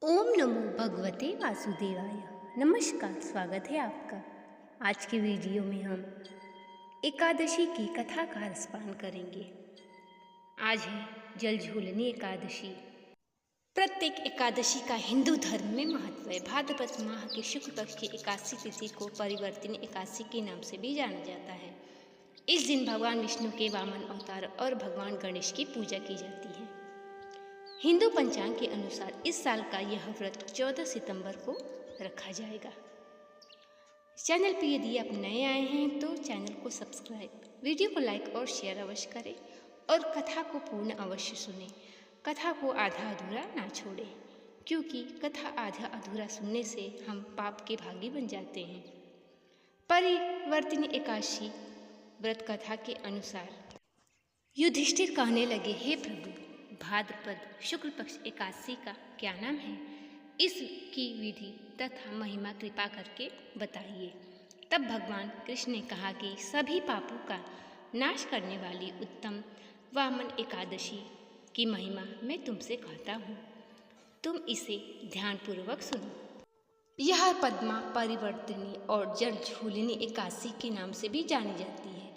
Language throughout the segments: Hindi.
ओम नमो भगवते वासुदेवाय। नमस्कार, स्वागत है आपका। आज के वीडियो में हम एकादशी की कथा का रसपान करेंगे। आज है जलझूलनी एकादशी। प्रत्येक एकादशी का हिंदू धर्म में महत्व है। भाद्रपद माह के शुक्ल पक्ष की एकादशी तिथि को परिवर्तिनी एकादशी के नाम से भी जाना जाता है। इस दिन भगवान विष्णु के वामन अवतार और भगवान गणेश की पूजा की जाती है। हिंदू पंचांग के अनुसार इस साल का यह व्रत 14 सितंबर को रखा जाएगा। चैनल पर यदि आप नए आए हैं तो चैनल को सब्सक्राइब, वीडियो को लाइक और शेयर अवश्य करें और कथा को पूर्ण अवश्य सुनें। कथा को आधा अधूरा ना छोड़ें, क्योंकि कथा आधा अधूरा सुनने से हम पाप के भागी बन जाते हैं। परिवर्तिनी एकादशी व्रत कथा के अनुसार युधिष्ठिर कहने लगे, हे प्रभु, भाद्रपद शुक्ल पक्ष एकादशी का क्या नाम है? इसकी विधि तथा महिमा कृपा करके बताइए। तब भगवान कृष्ण ने कहा कि सभी पापों का नाश करने वाली उत्तम वामन एकादशी की महिमा मैं तुमसे कहता हूँ, तुम इसे ध्यानपूर्वक सुनो। यह पद्मा, परिवर्तिनी और जलझूलनी एकादशी के नाम से भी जानी जाती है।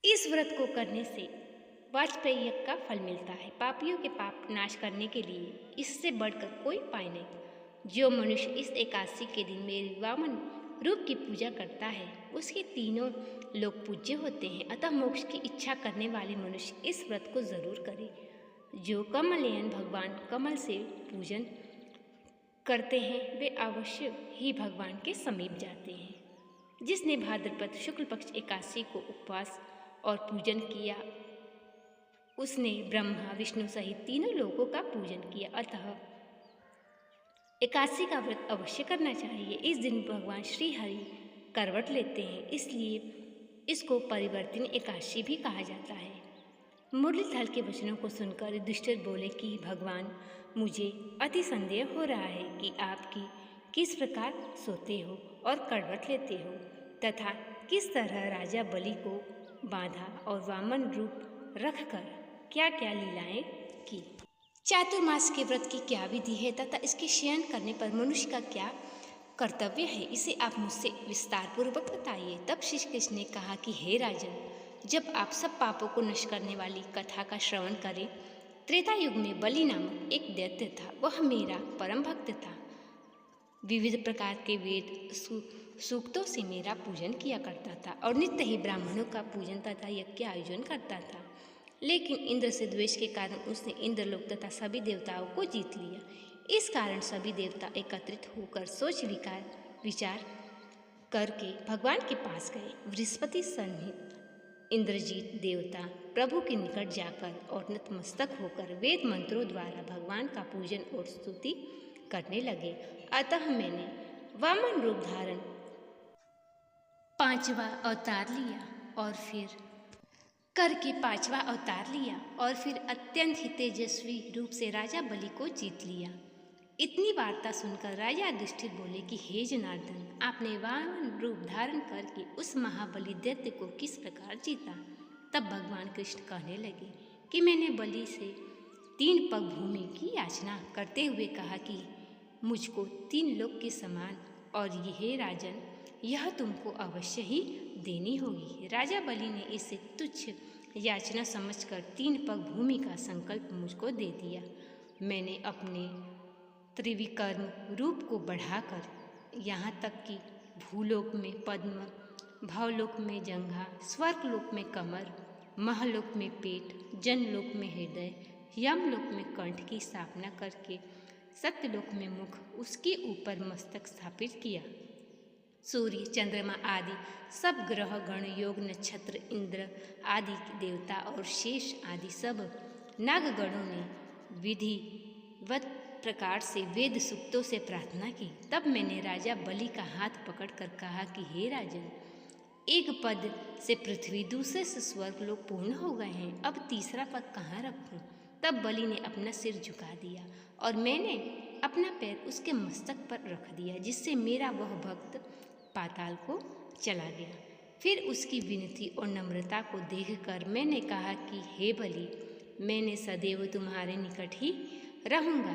इस व्रत को करने से वाजपेयी यज्ञ का फल मिलता है। पापियों के पाप नाश करने के लिए इससे बढ़कर कोई उपाय नहीं। जो मनुष्य इस एकादशी के दिन मेरे वामन रूप की पूजा करता है, उसके तीनों लोग पूज्य होते हैं। अतः मोक्ष की इच्छा करने वाले मनुष्य इस व्रत को जरूर करे। जो कमलनयन भगवान कमल से पूजन करते हैं, वे अवश्य ही भगवान के समीप जाते हैं। जिसने भाद्रपद शुक्ल पक्ष एकादशी को उपवास और पूजन किया, उसने ब्रह्मा विष्णु सहित तीनों लोगों का पूजन किया। अतः एकादशी का व्रत अवश्य करना चाहिए। इस दिन भगवान श्री हरि करवट लेते हैं, इसलिए इसको परिवर्तिनी एकादशी भी कहा जाता है। मुरलीधर के वचनों को सुनकर युधिष्ठिर बोले कि भगवान, मुझे अति संदेह हो रहा है कि आपकी किस प्रकार सोते हो और करवट लेते हो, तथा किस तरह राजा बलि को बांधा और वामन रूप रखकर क्या क्या लीलाएं की। चातुर्मास के व्रत की क्या विधि है तथा इसके शयन करने पर मनुष्य का क्या कर्तव्य है, इसे आप मुझसे विस्तार पूर्वक बताइए। तब श्री कृष्ण ने कहा कि हे राजन, जब आप सब पापों को नष्ट करने वाली कथा का श्रवण करें। त्रेता युग में बलि नामक एक दैत्य था। वह मेरा परम भक्त था। विविध प्रकार के वेद सूक्तों से मेरा पूजन किया करता था और नित्य ही ब्राह्मणों का पूजन तथा यज्ञ के आयोजन करता था। लेकिन इंद्र से द्वेष के कारण उसने इंद्रलोक तथा सभी देवताओं को जीत लिया। इस कारण सभी देवता एकत्रित होकर सोच विचार करके भगवान के पास गए। बृहस्पति सन्निहित इंद्रजीत देवता प्रभु के निकट जाकर और नतमस्तक होकर वेद मंत्रों द्वारा भगवान का पूजन और स्तुति करने लगे। अतः मैंने वामन रूप धारण 5वां अवतार लिया और फिर अत्यंत ही तेजस्वी रूप से राजा बलि को जीत लिया। इतनी वार्ता सुनकर राजा युधिष्ठिर बोले कि हे जनार्दन, आपने वामन रूप धारण करके उस महाबली दैत्य को किस प्रकार जीता? तब भगवान कृष्ण कहने लगे कि मैंने बलि से 3 पग भूमि की याचना करते हुए कहा कि मुझको 3 लोक के समान, और हे राजन, यह तुमको अवश्य ही देनी होगी। राजा बलि ने इसे तुच्छ याचना समझकर 3 पग भूमि का संकल्प मुझको दे दिया। मैंने अपने त्रिविक्रम रूप को बढ़ाकर यहाँ तक कि भूलोक में पद्म, भावलोक में जंघा, स्वर्गलोक में कमर, महलोक में पेट, जनलोक में हृदय, यमलोक में कंठ की स्थापना करके सत्यलोक में मुख, उसके ऊपर मस्तक स्थापित किया। सूर्य, चंद्रमा आदि सब ग्रह गण, योग, नक्षत्र, इंद्र आदि देवता और शेष आदि सब नागगणों ने विधिवत प्रकार से वेद सूक्तों से प्रार्थना की। तब मैंने राजा बलि का हाथ पकड़कर कहा कि हे राजन, एक पद से पृथ्वी, दूसरे से स्वर्गलोक पूर्ण हो गए हैं, अब तीसरा पद कहाँ रखूं? तब बलि ने अपना सिर झुका दिया और मैंने अपना पैर उसके मस्तक पर रख दिया, जिससे मेरा वह भक्त पाताल को चला गया। फिर उसकी विनती और नम्रता को देखकर मैंने कहा कि हे बलि, मैंने सदैव तुम्हारे निकट ही रहूँगा।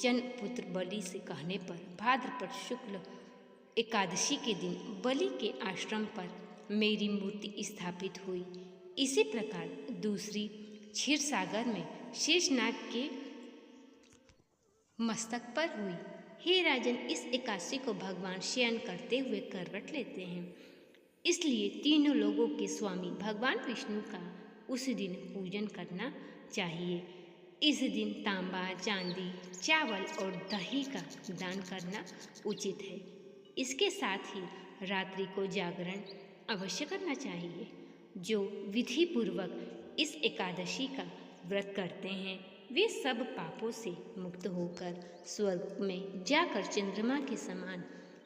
पुत्र बलि से कहने पर भाद्रपद शुक्ल एकादशी के दिन बलि के आश्रम पर मेरी मूर्ति स्थापित हुई। इसी प्रकार दूसरी क्षीर सागर में शेषनाग के मस्तक पर हुई। हे राजन, इस एकादशी को भगवान शयन करते हुए करवट लेते हैं, इसलिए तीनों लोगों के स्वामी भगवान विष्णु का उस दिन पूजन करना चाहिए। इस दिन तांबा, चांदी, चावल और दही का दान करना उचित है। इसके साथ ही रात्रि को जागरण अवश्य करना चाहिए। जो विधि पूर्वक इस एकादशी का व्रत करते हैं वे सब पापों से मुक्त होकर स्वर्ग में जाकर चंद्रमा के समान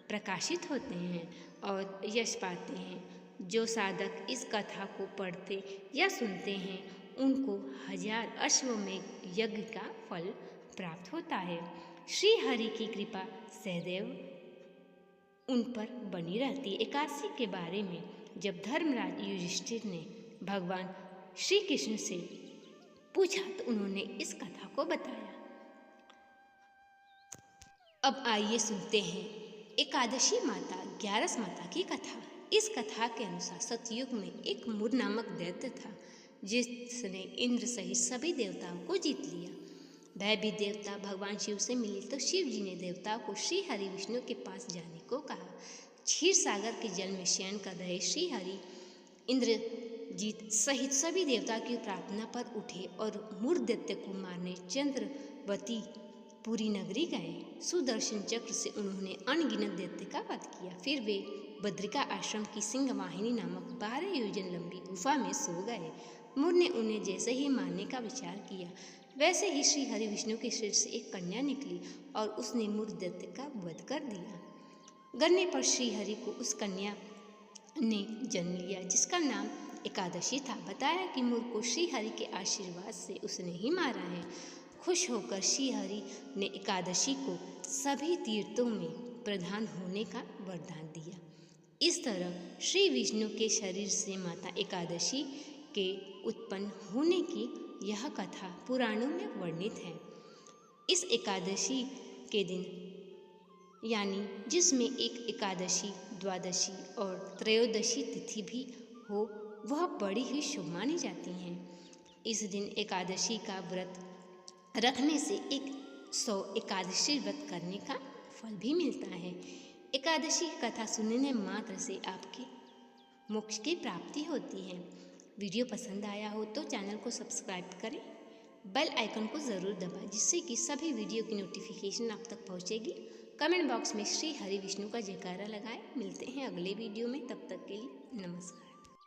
प्रकाशित होते हैं और यश पाते हैं। जो साधक इस कथा को पढ़ते या सुनते हैं उनको 1000 अश्वमेध यज्ञ का फल प्राप्त होता है। श्री हरि की कृपा सदैव उन पर बनी रहती है। एकादशी के बारे में जब धर्मराज युधिष्ठिर ने भगवान श्री कृष्ण से पूछा तो उन्होंने इस कथा को बताया। अब आइए सुनते हैं एकादशी माता ग्यारस माता की कथा। इस कथा के अनुसार सतयुग में एक मुर नामक दैत्य था जिसने इंद्र सहित सभी देवताओं को जीत लिया। भयभीत देवता भगवान शिव से मिले तो शिव जी ने देवताओं को श्री हरि विष्णु के पास जाने को कहा। क्षीर सागर के जल में शयन कर रहे श्री हरि इंद्रजीत सहित सभी देवता की प्रार्थना पर उठे और मुर दैत्य को मारने चंद्रवती पूरी नगरी गए। सुदर्शन चक्र से उन्होंने अनगिनत दैत्य का वध किया। फिर वे बद्रिका आश्रम की सिंहवाहिनी नामक 12 योजन लंबी गुफा में सो गए। मुर ने उन्हें जैसे ही मारने का विचार किया वैसे ही श्री हरि विष्णु के सिर से एक कन्या निकली और उसने मुर दैत्य का वध कर दिया। गरने पर श्री हरि को उस कन्या ने जन्म लिया जिसका नाम एकादशी था। बताया कि मुर को श्री हरि के आशीर्वाद से उसने ही मारा है। खुश होकर श्री हरि ने एकादशी को सभी तीर्थों में प्रधान होने का वरदान दिया। इस तरह श्री विष्णु के शरीर से माता एकादशी के उत्पन्न होने की यह कथा पुराणों में वर्णित है। इस एकादशी के दिन यानी जिसमें एक एकादशी, द्वादशी और त्रयोदशी तिथि भी हो वह बड़ी ही शुभ मानी जाती हैं। इस दिन एकादशी का व्रत रखने से 100 एकादशी व्रत करने का फल भी मिलता है। एकादशी की कथा सुनने मात्र से आपके मोक्ष की प्राप्ति होती है। वीडियो पसंद आया हो तो चैनल को सब्सक्राइब करें, बेल आइकन को ज़रूर दबाएं जिससे कि सभी वीडियो की नोटिफिकेशन आप तक पहुंचेगी। कमेंट बॉक्स में श्री हरि विष्णु का जयकारा लगाएं। मिलते हैं अगले वीडियो में, तब तक के लिए नमस्कार।